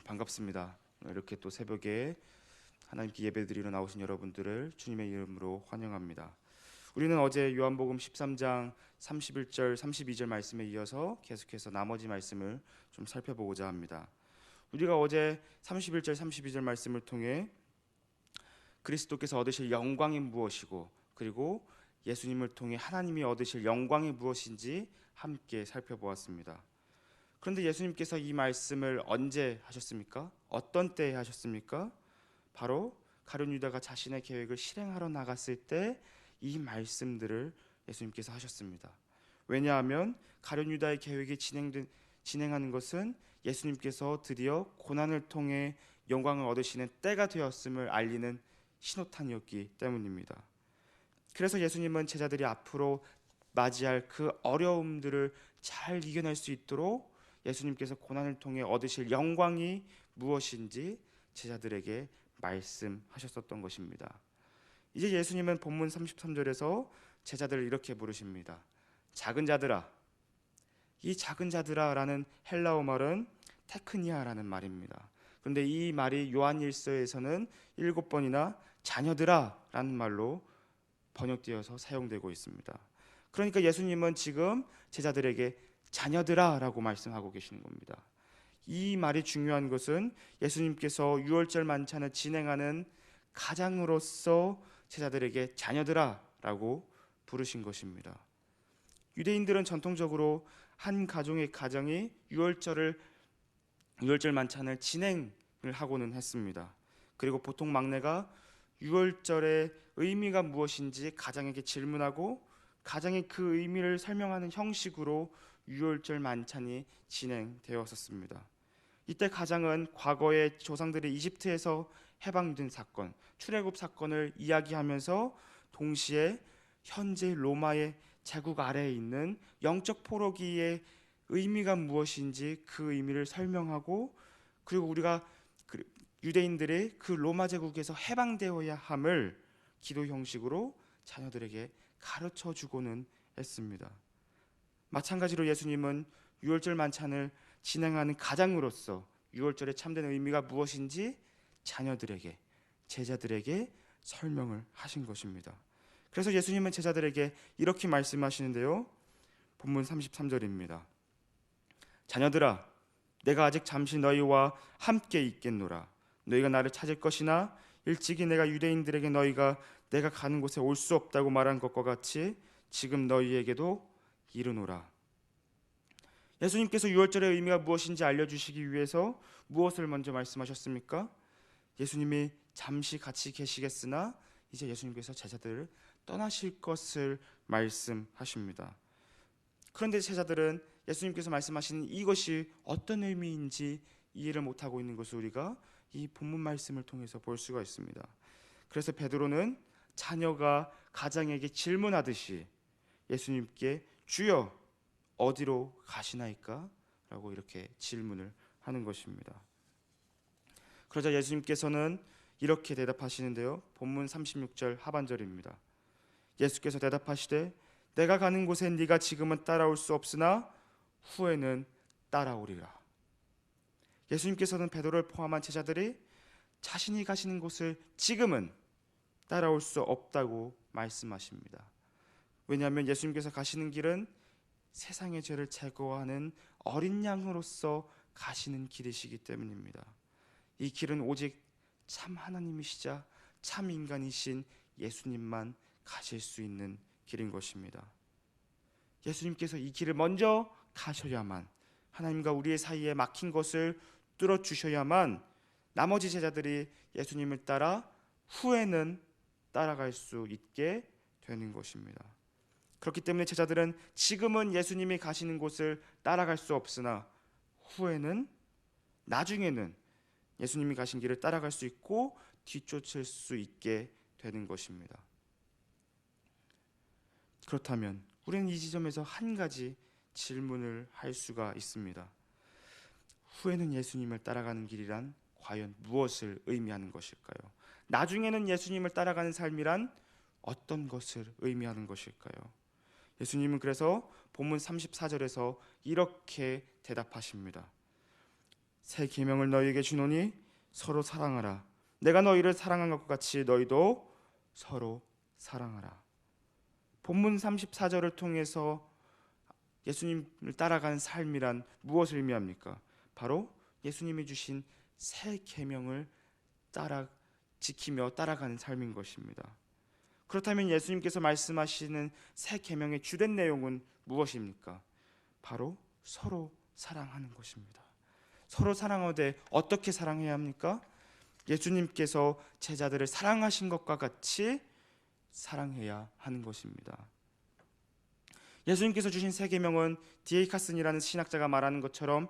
반갑습니다. 이렇게 또 새벽에 하나님께 예배드리러 나오신 여러분들을 주님의 이름으로 환영합니다. 우리는 어제 요한복음 13장 31절 32절 말씀에 이어서 계속해서 나머지 말씀을 좀 살펴보고자 합니다. 우리가 어제 31절 32절 말씀을 통해 그리스도께서 얻으실 영광이 무엇이고, 그리고 예수님을 통해 하나님이 얻으실 영광이 무엇인지 함께 살펴보았습니다. 그런데 예수님께서 이 말씀을 언제 하셨습니까? 어떤 때에 하셨습니까? 바로 가룟 유다가 자신의 계획을 실행하러 나갔을 때 이 말씀들을 예수님께서 하셨습니다. 왜냐하면 가룟 유다의 계획이 진행하는 것은 예수님께서 드디어 고난을 통해 영광을 얻으시는 때가 되었음을 알리는 신호탄이었기 때문입니다. 그래서 예수님은 제자들이 앞으로 맞이할 그 어려움들을 잘 이겨낼 수 있도록 예수님께서 고난을 통해 얻으실 영광이 무엇인지 제자들에게 말씀하셨었던 것입니다. 이제 예수님은 본문 33절에서 제자들을 이렇게 부르십니다. 작은 자들아. 이 작은 자들아라는 헬라어 말은 테크니아라는 말입니다. 그런데 이 말이 요한일서에서는 7번이나 자녀들아라는 말로 번역되어서 사용되고 있습니다. 그러니까 예수님은 지금 제자들에게 자녀들아라고 말씀하고 계시는 겁니다. 이 말이 중요한 것은 예수님께서 유월절 만찬을 진행하는 가장으로서 제자들에게 자녀들아라고 부르신 것입니다. 유대인들은 전통적으로 한 가정의 가정이 유월절 만찬을 진행을 하고는 했습니다. 그리고 보통 막내가 유월절의 의미가 무엇인지 가장에게 질문하고 가장이 그 의미를 설명하는 형식으로 유월절 만찬이 진행되었었습니다. 이때 가장은 과거의 조상들이 이집트에서 해방된 사건, 출애굽 사건을 이야기하면서 동시에 현재 로마의 제국 아래에 있는 영적 포로기의 의미가 무엇인지 그 의미를 설명하고, 그리고 우리가 유대인들이 그 로마 제국에서 해방되어야 함을 기도 형식으로 자녀들에게 가르쳐 주고는 했습니다. 마찬가지로 예수님은 유월절 만찬을 진행하는 가장으로서 유월절의 참된 의미가 무엇인지 자녀들에게, 제자들에게 설명을 하신 것입니다. 그래서 예수님은 제자들에게 이렇게 말씀하시는데요. 본문 33절입니다. 자녀들아, 내가 아직 잠시 너희와 함께 있겠노라. 너희가 나를 찾을 것이나 일찍이 내가 유대인들에게 너희가 내가 가는 곳에 올 수 없다고 말한 것과 같이 지금 너희에게도 이르노라. 예수님께서 유월절의 의미가 무엇인지 알려주시기 위해서 무엇을 먼저 말씀하셨습니까? 예수님이 잠시 같이 계시겠으나 이제 예수님께서 제자들을 떠나실 것을 말씀하십니다. 그런데 제자들은 예수님께서 말씀하시는 이것이 어떤 의미인지 이해를 못하고 있는 것을 우리가 이 본문 말씀을 통해서 볼 수가 있습니다. 그래서 베드로는 자녀가 가장에게 질문하듯이 예수님께 주여 어디로 가시나이까? 라고 이렇게 질문을 하는 것입니다. 그러자 예수님께서는 이렇게 대답하시는데요. 본문 36절 하반절입니다. 예수께서 대답하시되 내가 가는 곳에 네가 지금은 따라올 수 없으나 후에는 따라오리라. 예수님께서는 베드로를 포함한 제자들이 자신이 가시는 곳을 지금은 따라올 수 없다고 말씀하십니다. 왜냐하면 예수님께서 가시는 길은 세상의 죄를 제거하는 어린 양으로서 가시는 길이시기 때문입니다. 이 길은 오직 참 하나님이시자 참 인간이신 예수님만 가실 수 있는 길인 것입니다. 예수님께서 이 길을 먼저 가셔야만, 하나님과 우리의 사이에 막힌 것을 뚫어주셔야만 나머지 제자들이 예수님을 따라 후에는 따라갈 수 있게 되는 것입니다. 그렇기 때문에 제자들은 지금은 예수님이 가시는 곳을 따라갈 수 없으나 후에는, 나중에는 예수님이 가신 길을 따라갈 수 있고 뒤쫓을 수 있게 되는 것입니다. 그렇다면 우리는 이 지점에서 한 가지 질문을 할 수가 있습니다. 후에는 예수님을 따라가는 길이란 과연 무엇을 의미하는 것일까요? 나중에는 예수님을 따라가는 삶이란 어떤 것을 의미하는 것일까요? 예수님은 그래서 본문 34절에서 이렇게 대답하십니다. 새 계명을 너희에게 주노니 서로 사랑하라. 내가 너희를 사랑한 것 같이 너희도 서로 사랑하라. 본문 34절을 통해서 예수님을 따라가는 삶이란 무엇을 의미합니까? 바로 예수님이 주신 새 계명을 지키며 따라가는 삶인 것입니다. 그렇다면 예수님께서 말씀하시는 새 계명의 주된 내용은 무엇입니까? 바로 서로 사랑하는 것입니다. 서로 사랑하되 어떻게 사랑해야 합니까? 예수님께서 제자들을 사랑하신 것과 같이 사랑해야 하는 것입니다. 예수님께서 주신 새 계명은 D.A. 카슨이라는 신학자가 말하는 것처럼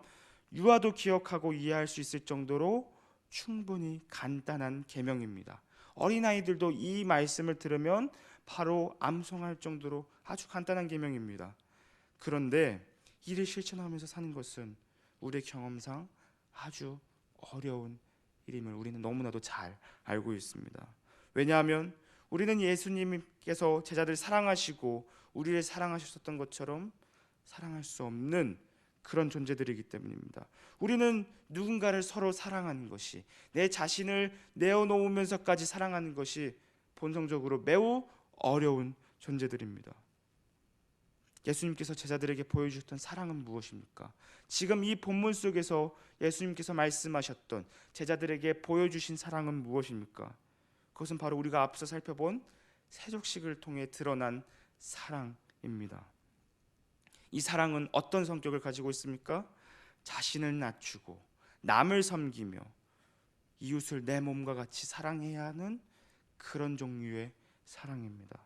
유아도 기억하고 이해할 수 있을 정도로 충분히 간단한 계명입니다. 어린아이들도 이 말씀을 들으면 바로 암송할 정도로 아주 간단한 계명입니다. 그런데 이를 실천하면서 사는 것은 우리의 경험상 아주 어려운 일임을 우리는 너무나도 잘 알고 있습니다. 왜냐하면 우리는 예수님께서 제자들을 사랑하시고 우리를 사랑하셨던 것처럼 사랑할 수 없는 그런 존재들이기 때문입니다. 우리는 누군가를 서로 사랑하는 것이, 내 자신을 내어놓으면서까지 사랑하는 것이 본성적으로 매우 어려운 존재들입니다. 예수님께서 제자들에게 보여주셨던 사랑은 무엇입니까? 지금 이 본문 속에서 예수님께서 말씀하셨던 제자들에게 보여주신 사랑은 무엇입니까? 그것은 바로 우리가 앞서 살펴본 세족식을 통해 드러난 사랑입니다. 이 사랑은 어떤 성격을 가지고 있습니까? 자신을 낮추고 남을 섬기며 이웃을 내 몸과 같이 사랑해야 하는 그런 종류의 사랑입니다.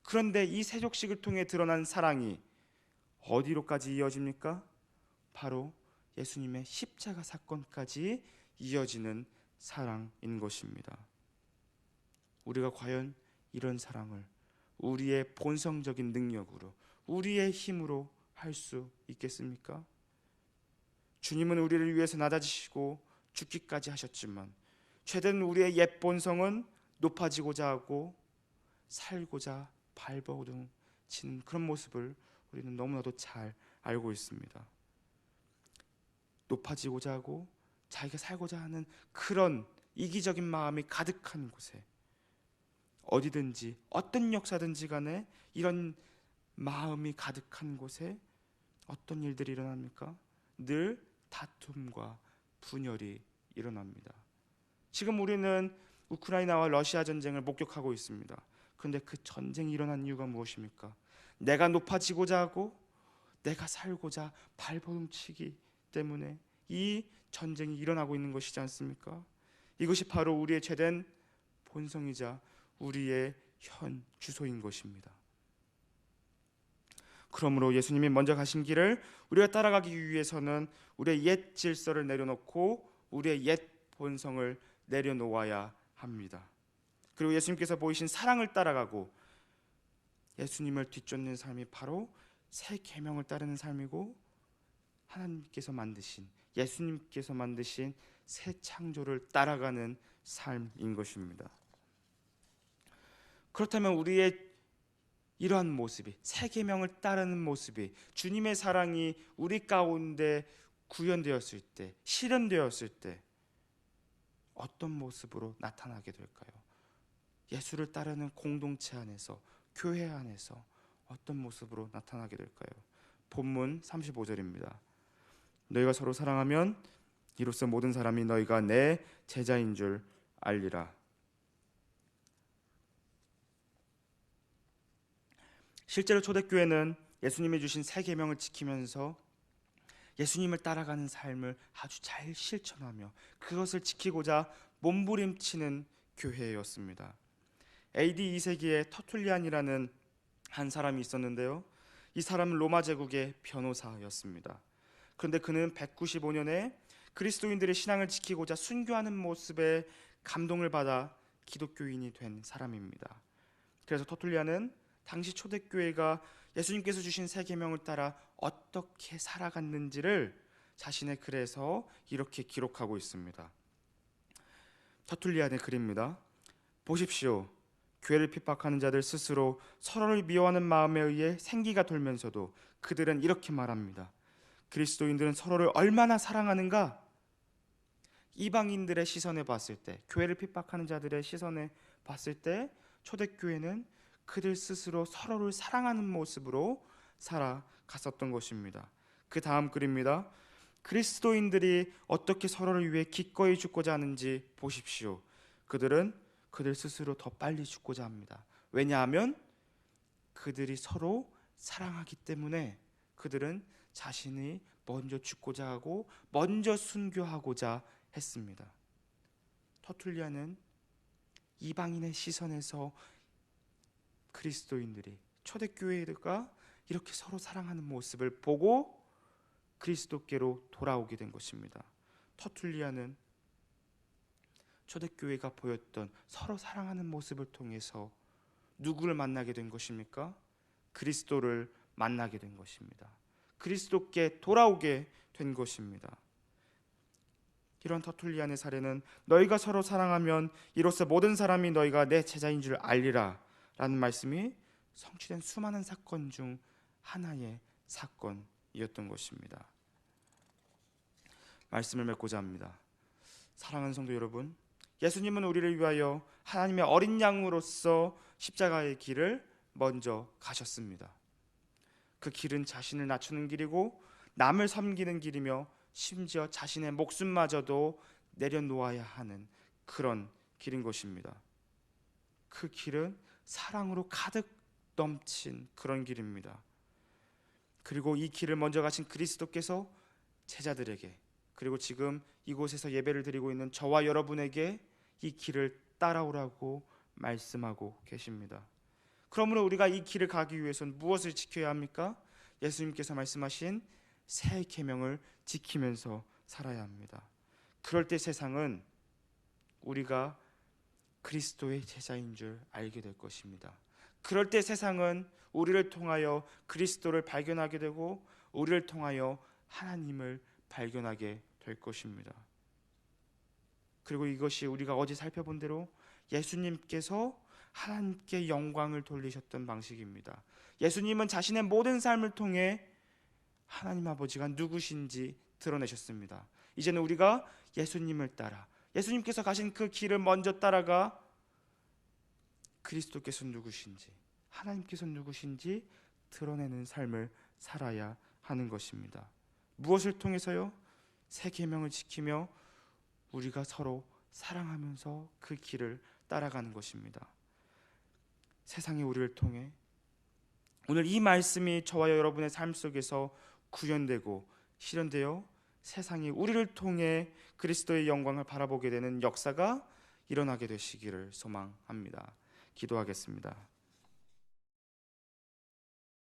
그런데 이 세족식을 통해 드러난 사랑이 어디로까지 이어집니까? 바로 예수님의 십자가 사건까지 이어지는 사랑인 것입니다. 우리가 과연 이런 사랑을 우리의 본성적인 능력으로, 우리의 힘으로 할 수 있겠습니까? 주님은 우리를 위해서 낮아지시고 죽기까지 하셨지만 죄된 우리의 옛 본성은 높아지고자 하고 살고자 발버둥치는 그런 모습을 우리는 너무나도 잘 알고 있습니다. 높아지고자 하고 자기가 살고자 하는 그런 이기적인 마음이 가득한 곳에, 어디든지 어떤 역사든지 간에 이런 마음이 가득한 곳에 어떤 일들이 일어납니까? 늘 다툼과 분열이 일어납니다. 지금 우리는 우크라이나와 러시아 전쟁을 목격하고 있습니다. 그런데 그 전쟁이 일어난 이유가 무엇입니까? 내가 높아지고자 하고 내가 살고자 발버둥치기 때문에 이 전쟁이 일어나고 있는 것이지 않습니까? 이것이 바로 우리의 죄된 본성이자 우리의 현 주소인 것입니다. 그러므로 예수님이 먼저 가신 길을 우리가 따라가기 위해서는 우리의 옛 질서를 내려놓고 우리의 옛 본성을 내려놓아야 합니다. 그리고 예수님께서 보이신 사랑을 따라가고 예수님을 뒤쫓는 삶이 바로 새 계명을 따르는 삶이고 하나님께서 만드신, 예수님께서 만드신 새 창조를 따라가는 삶인 것입니다. 그렇다면 우리의 이러한 모습이, 새 계명을 따르는 모습이, 주님의 사랑이 우리 가운데 구현되었을 때, 실현되었을 때 어떤 모습으로 나타나게 될까요? 예수를 따르는 공동체 안에서, 교회 안에서 어떤 모습으로 나타나게 될까요? 본문 35절입니다. 너희가 서로 사랑하면 이로써 모든 사람이 너희가 내 제자인 줄 알리라. 실제로 초대교회는 예수님이 주신 새 계명을 지키면서 예수님을 따라가는 삶을 아주 잘 실천하며 그것을 지키고자 몸부림치는 교회였습니다. AD 2세기에 터툴리안이라는 한 사람이 있었는데요. 이 사람은 로마 제국의 변호사였습니다. 그런데 그는 195년에 그리스도인들의 신앙을 지키고자 순교하는 모습에 감동을 받아 기독교인이 된 사람입니다. 그래서 터툴리안은 당시 초대교회가 예수님께서 주신 새 계명을 따라 어떻게 살아갔는지를 자신의 글에서 이렇게 기록하고 있습니다. 터툴리안의 글입니다. 보십시오. 교회를 핍박하는 자들 스스로 서로를 미워하는 마음에 의해 생기가 돌면서도 그들은 이렇게 말합니다. 그리스도인들은 서로를 얼마나 사랑하는가? 이방인들의 시선에 봤을 때, 교회를 핍박하는 자들의 시선에 봤을 때 초대교회는 그들 스스로 서로를 사랑하는 모습으로 살아갔었던 것입니다. 그 다음 글입니다. 그리스도인들이 어떻게 서로를 위해 기꺼이 죽고자 하는지 보십시오. 그들은 그들 스스로 더 빨리 죽고자 합니다. 왜냐하면 그들이 서로 사랑하기 때문에 그들은 자신이 먼저 죽고자 하고 먼저 순교하고자 했습니다. 터툴리아는 이방인의 시선에서 그리스도인들이, 초대교회가 이렇게 서로 사랑하는 모습을 보고 그리스도께로 돌아오게 된 것입니다. 터툴리아는 초대교회가 보였던 서로 사랑하는 모습을 통해서 누구를 만나게 된 것입니까? 그리스도를 만나게 된 것입니다. 그리스도께 돌아오게 된 것입니다. 이런 터툴리안의 사례는 너희가 서로 사랑하면 이로써 모든 사람이 너희가 내 제자인 줄 알리라 라는 말씀이 성취된 수많은 사건 중 하나의 사건이었던 것입니다. 말씀을 맺고자 합니다. 사랑하는 성도 여러분, 예수님은 우리를 위하여 하나님의 어린 양으로서 십자가의 길을 먼저 가셨습니다. 그 길은 자신을 낮추는 길이고 남을 섬기는 길이며 심지어 자신의 목숨마저도 내려놓아야 하는 그런 길인 것입니다. 그 길은 사랑으로 가득 넘친 그런 길입니다. 그리고 이 길을 먼저 가신 그리스도께서 제자들에게, 그리고 지금 이곳에서 예배를 드리고 있는 저와 여러분에게 이 길을 따라오라고 말씀하고 계십니다. 그러므로 우리가 이 길을 가기 위해서는 무엇을 지켜야 합니까? 예수님께서 말씀하신 새 계명을 지키면서 살아야 합니다. 그럴 때 세상은 우리가 그리스도의 제자인 줄 알게 될 것입니다. 그럴 때 세상은 우리를 통하여 그리스도를 발견하게 되고 우리를 통하여 하나님을 발견하게 될 것입니다. 그리고 이것이 우리가 어제 살펴본 대로 예수님께서 하나님께 영광을 돌리셨던 방식입니다. 예수님은 자신의 모든 삶을 통해 하나님 아버지가 누구신지 드러내셨습니다. 이제는 우리가 예수님을 따라, 예수님께서 가신 그 길을 먼저 따라가 그리스도께서 누구신지, 하나님께서 누구신지 드러내는 삶을 살아야 하는 것입니다. 무엇을 통해서요? 새 계명을 지키며 우리가 서로 사랑하면서 그 길을 따라가는 것입니다. 세상이 우리를 통해, 오늘 이 말씀이 저와 여러분의 삶 속에서 구현되고 실현되어 세상이 우리를 통해 그리스도의 영광을 바라보게 되는 역사가 일어나게 되시기를 소망합니다. 기도하겠습니다.